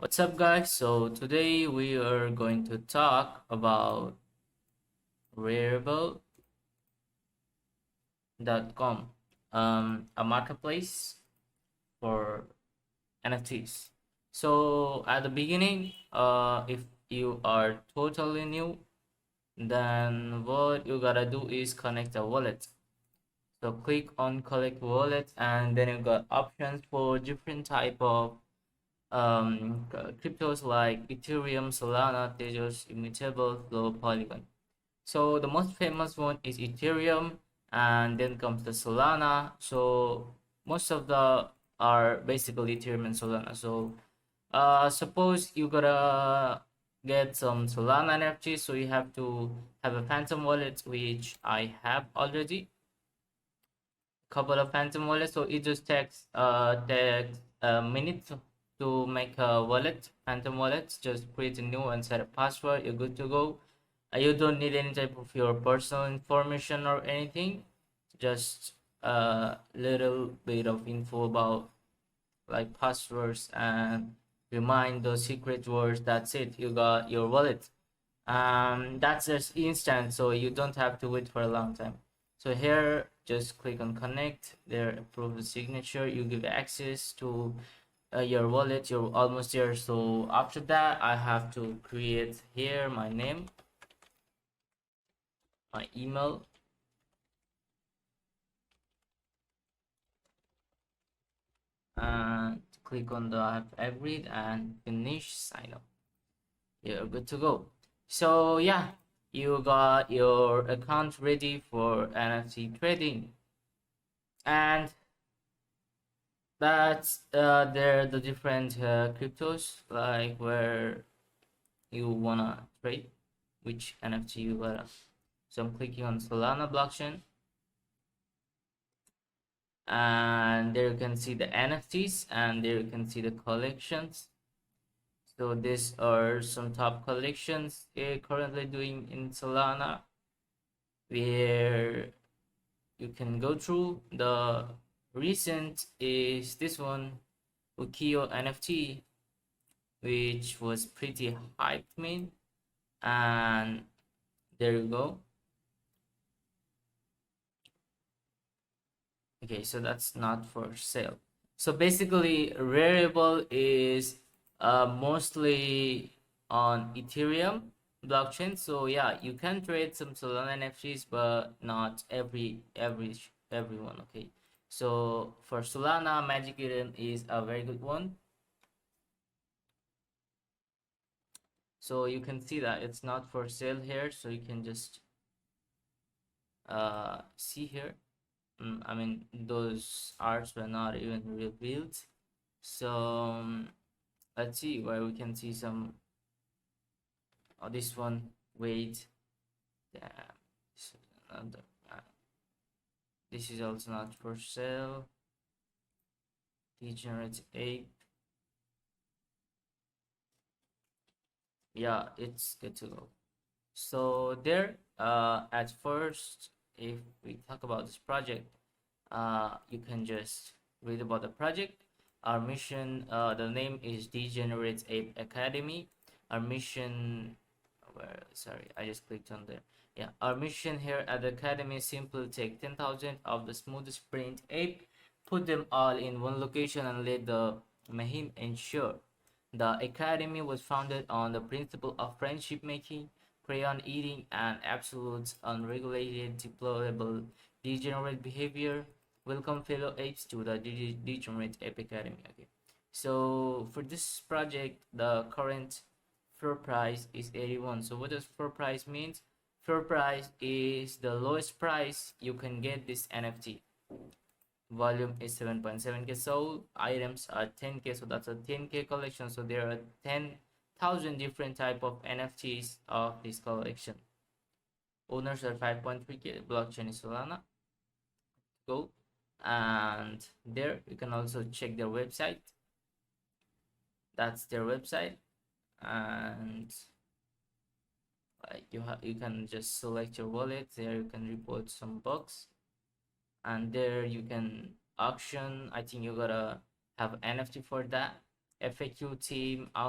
What's up, guys? So today we are going to talk about Rarible.com, a marketplace for NFTs. So at the beginning, if you are totally new, then what you gotta do is connect a wallet. So click on collect wallet, and then you got options for different type of cryptos like Ethereum, Solana, Tezos, Immutable, Flow, Polygon. So the most famous one is Ethereum, and then comes the Solana. So most of the are basically Ethereum and Solana. So suppose you gotta get some Solana NFT, so you have to have a Phantom wallet, which I have already. Couple of Phantom wallets, so it just takes a minute to make a wallet, Phantom wallet. Just create a new and set a password. You're good to go. You don't need any type of your personal information or anything. Just a little bit of info about like passwords and remind those secret words. That's it. You got your wallet. That's just instant, so you don't have to wait for a long time. So here, just click on connect. There, approve the signature. You give access to your wallet. You're almost there. So after that, I have to create here my name, my email, and click on the I've agreed and finish sign up. You're good to go. So yeah, you got your account ready for NFT trading, and that's there the different cryptos like where you wanna trade, which NFT you gotta. So I'm clicking on Solana blockchain, and there you can see the NFTs, and there you can see the collections. So these are some top collections currently doing in Solana, where you can go through. The recent is this one, Ukiyo NFT, which was pretty hyped me, and there you go. Okay, so that's not for sale. So basically, Rarible is mostly on Ethereum blockchain. So yeah, you can trade some Solana NFTs, but not everyone. Okay, so for Solana, Magic Eden is a very good one. So you can see that it's not for sale here, so you can just see here. I mean, those arts were not even revealed. So let's see where we can see some. Oh, this one. Wait, damn. This is another. This is also not for sale. Degenerate ape. Yeah, it's good to go. So there, at first, if we talk about this project, you can just read about the project. Our mission, the name is Degenerate Ape Academy. Our mission, sorry, I just clicked on there. Yeah, our mission here at the academy is simply take 10,000 of the smoothest brained ape, put them all in one location, and let the mayhem ensure. The academy was founded on the principle of friendship making, crayon eating, and absolute unregulated deplorable degenerate behavior. Welcome fellow apes to the Degenerate Ape Academy. Okay, so for this project, the current floor price is 81. So what does floor price means? Floor price is the lowest price you can get this NFT. Volume is 7.7k sold. Items are 10k, so that's a 10k collection. So there are 10,000 different type of NFTs of this collection. Owners are 5.3k. Blockchain is Solana. Go, and there you can also check their website. That's their website, and like you can just select your wallet. There you can report some bucks, and there you can auction. I think you gotta have NFT for that. FAQ team out